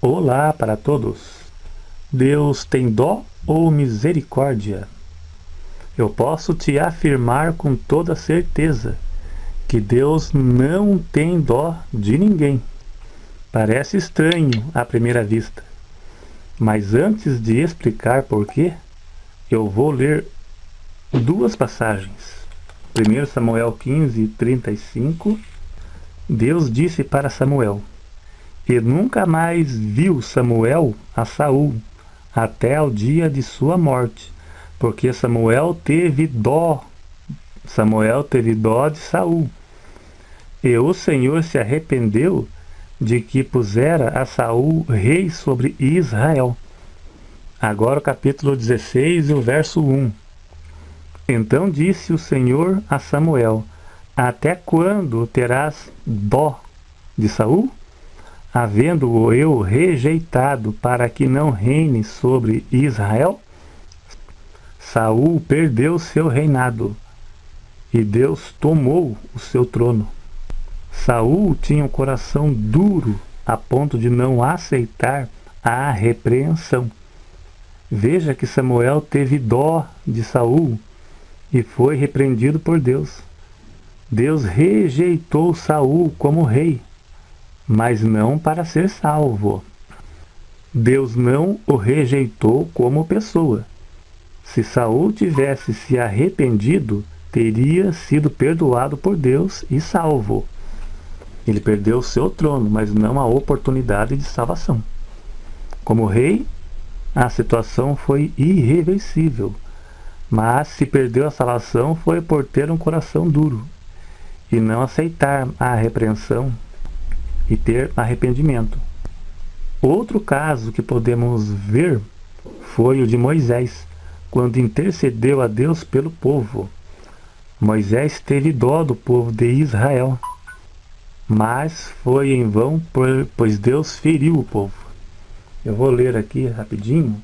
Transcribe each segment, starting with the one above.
Olá para todos! Deus tem dó ou misericórdia? Eu posso te afirmar com toda certeza que Deus não tem dó de ninguém. Parece estranho à primeira vista, mas antes de explicar por quê, eu vou ler duas passagens. 1 Samuel 15:35, Deus disse para Samuel: E nunca mais viu Samuel a Saul, até ao dia de sua morte, porque Samuel teve dó de Saul. E o Senhor se arrependeu de que pusera a Saul rei sobre Israel. Agora o capítulo 16 e o verso 1. Então disse o Senhor a Samuel: Até quando terás dó de Saul? Havendo-o eu rejeitado para que não reine sobre Israel? Saul perdeu seu reinado, e Deus tomou o seu trono. Saul tinha um coração duro a ponto de não aceitar a repreensão. Veja que Samuel teve dó de Saul e foi repreendido por Deus. Deus rejeitou Saul como rei, mas não para ser salvo. Deus não o rejeitou como pessoa. Se Saul tivesse se arrependido, teria sido perdoado por Deus e salvo. Ele perdeu o seu trono, mas não a oportunidade de salvação. Como rei, a situação foi irreversível, mas se perdeu a salvação foi por ter um coração duro e não aceitar a repreensão e ter arrependimento. Outro caso que podemos ver foi o de Moisés, quando intercedeu a Deus pelo povo. Moisés teve dó do povo de Israel, mas foi em vão, pois Deus feriu o povo. Eu vou ler aqui rapidinho.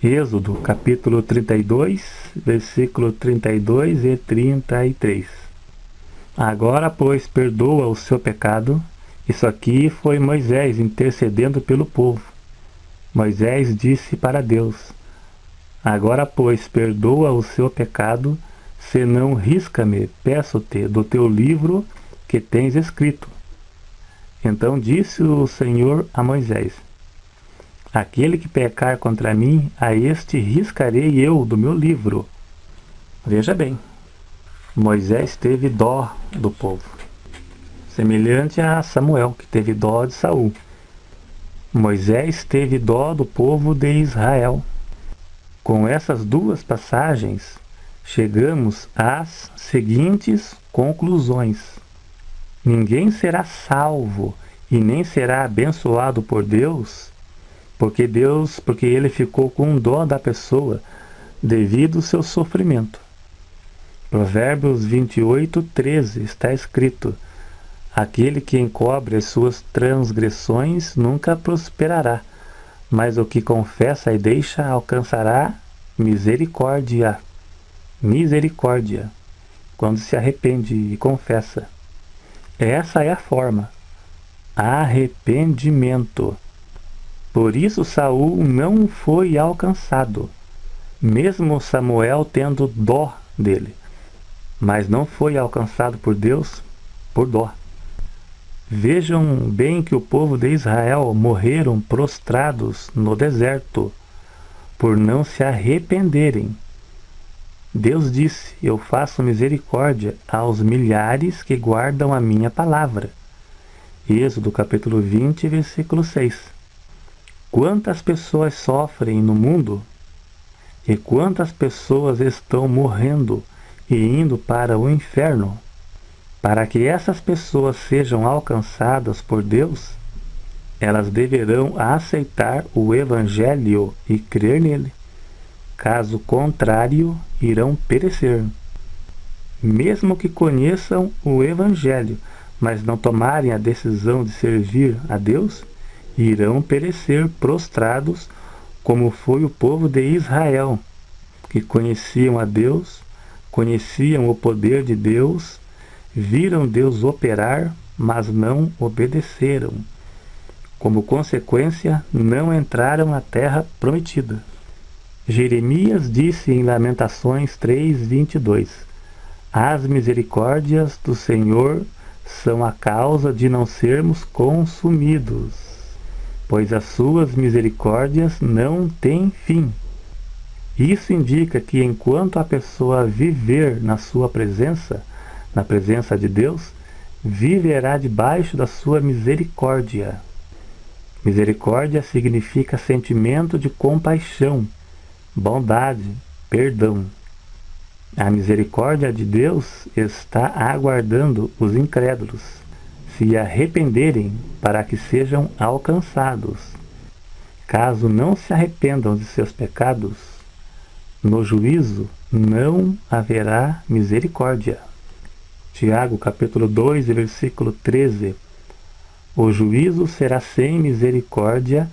Êxodo capítulo 32, versículo 32 e 33. Agora, pois, perdoa o seu pecado. Isso aqui foi Moisés intercedendo pelo povo. Moisés disse para Deus: Agora, pois, perdoa o seu pecado, senão risca-me, peço-te, do teu livro que tens escrito. Então disse o Senhor a Moisés: Aquele que pecar contra mim, a este riscarei eu do meu livro. Veja bem, Moisés teve dó do povo, semelhante a Samuel, que teve dó de Saul. Moisés teve dó do povo de Israel. Com essas duas passagens, chegamos às seguintes conclusões: ninguém será salvo e nem será abençoado por Deus, porque ele ficou com dó da pessoa devido ao seu sofrimento. Provérbios 28:13 está escrito: Aquele que encobre as suas transgressões nunca prosperará, mas o que confessa e deixa alcançará misericórdia. Misericórdia, quando se arrepende e confessa. Essa é a forma. Arrependimento. Por isso Saul não foi alcançado, mesmo Samuel tendo dó dele, mas não foi alcançado por Deus por dó. Vejam bem que o povo de Israel morreram prostrados no deserto, por não se arrependerem. Deus disse: Eu faço misericórdia aos milhares que guardam a minha palavra. Êxodo capítulo 20, versículo 6. Quantas pessoas sofrem no mundo? E quantas pessoas estão morrendo e indo para o inferno? Para que essas pessoas sejam alcançadas por Deus, elas deverão aceitar o Evangelho e crer nele. Caso contrário, irão perecer. Mesmo que conheçam o Evangelho, mas não tomarem a decisão de servir a Deus, irão perecer prostrados, como foi o povo de Israel, que conheciam a Deus, conheciam o poder de Deus, viram Deus operar, mas não obedeceram. Como consequência, não entraram na terra prometida. Jeremias disse em Lamentações 3:22: As misericórdias do Senhor são a causa de não sermos consumidos, pois as suas misericórdias não têm fim. Isso indica que enquanto a pessoa viver na sua presença, na presença de Deus, viverá debaixo da sua misericórdia. Misericórdia significa sentimento de compaixão, bondade, perdão. A misericórdia de Deus está aguardando os incrédulos se arrependerem para que sejam alcançados. Caso não se arrependam de seus pecados, no juízo não haverá misericórdia. Tiago capítulo 2, versículo 13. O juízo será sem misericórdia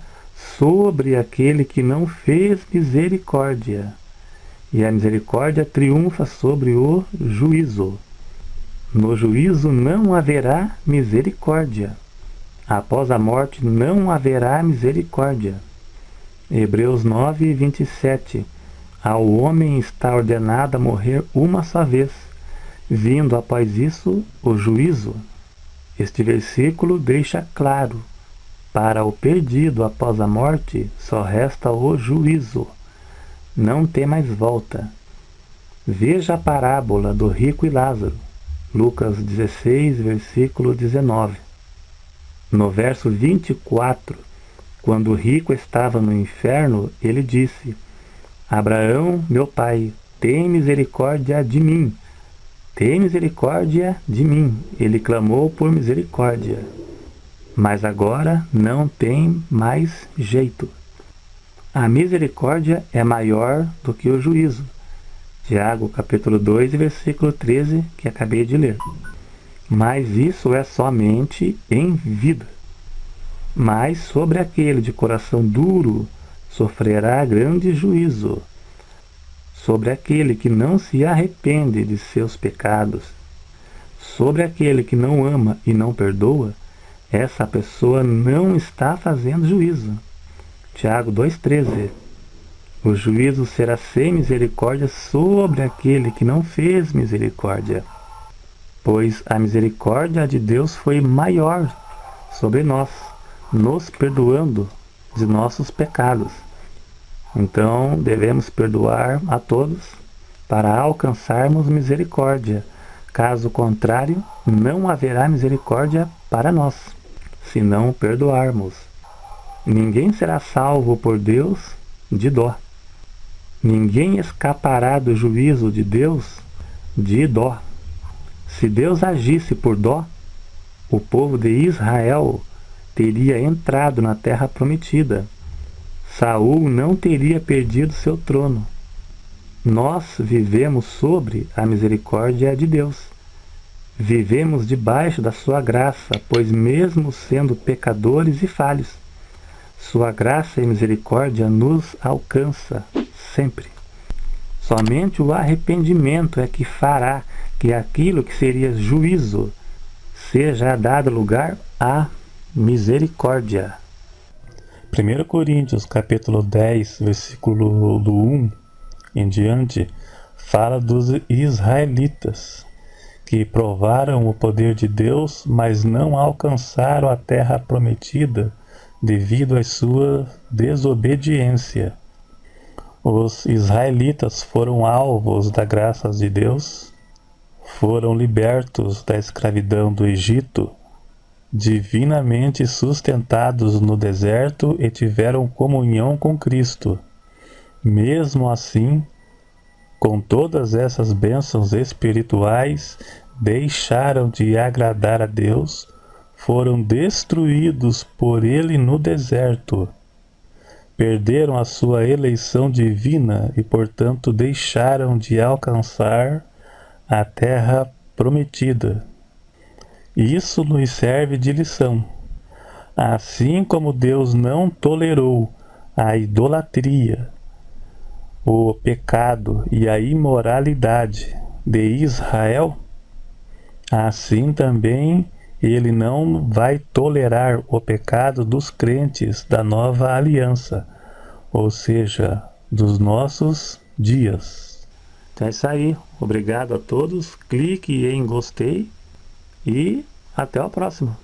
sobre aquele que não fez misericórdia, e a misericórdia triunfa sobre o juízo. No juízo não haverá misericórdia. Após a morte não haverá misericórdia. Hebreus 9:27. Ao homem está ordenado a morrer uma só vez, vindo após isso o juízo. Este versículo deixa claro: para o perdido após a morte só resta o juízo. Não tem mais volta. Veja a parábola do rico e Lázaro, Lucas 16, versículo 19. No verso 24, quando o rico estava no inferno, ele disse: Abraão, meu pai, tem misericórdia de mim. Tem misericórdia de mim. Ele clamou por misericórdia. Mas agora não tem mais jeito. A misericórdia é maior do que o juízo. Tiago capítulo 2, versículo 13, que acabei de ler. Mas isso é somente em vida. Mas sobre aquele de coração duro sofrerá grande juízo. Sobre aquele que não se arrepende de seus pecados, sobre aquele que não ama e não perdoa, essa pessoa não está fazendo juízo. Tiago 2,13. O juízo será sem misericórdia sobre aquele que não fez misericórdia, pois a misericórdia de Deus foi maior sobre nós, nos perdoando de nossos pecados. Então devemos perdoar a todos para alcançarmos misericórdia. Caso contrário, não haverá misericórdia para nós, se não perdoarmos. Ninguém será salvo por Deus de dó. Ninguém escapará do juízo de Deus de dó. Se Deus agisse por dó, o povo de Israel teria entrado na terra prometida. Saul não teria perdido seu trono. Nós vivemos sobre a misericórdia de Deus. Vivemos debaixo da sua graça, pois mesmo sendo pecadores e falhos, sua graça e misericórdia nos alcança sempre. Somente o arrependimento é que fará que aquilo que seria juízo seja dado lugar à misericórdia. 1 Coríntios capítulo 10, versículo do 1 em diante, fala dos israelitas, que provaram o poder de Deus, mas não alcançaram a terra prometida devido à sua desobediência. Os israelitas foram alvos da graça de Deus, foram libertos da escravidão do Egito, divinamente sustentados no deserto e tiveram comunhão com Cristo. Mesmo assim, com todas essas bênçãos espirituais, deixaram de agradar a Deus, foram destruídos por Ele no deserto. Perderam a sua eleição divina e, portanto, deixaram de alcançar a terra prometida. Isso nos serve de lição. Assim como Deus não tolerou a idolatria, o pecado e a imoralidade de Israel, assim também Ele não vai tolerar o pecado dos crentes da nova aliança, ou seja, dos nossos dias. Então é isso aí. Obrigado a todos. Clique em gostei e até o próximo.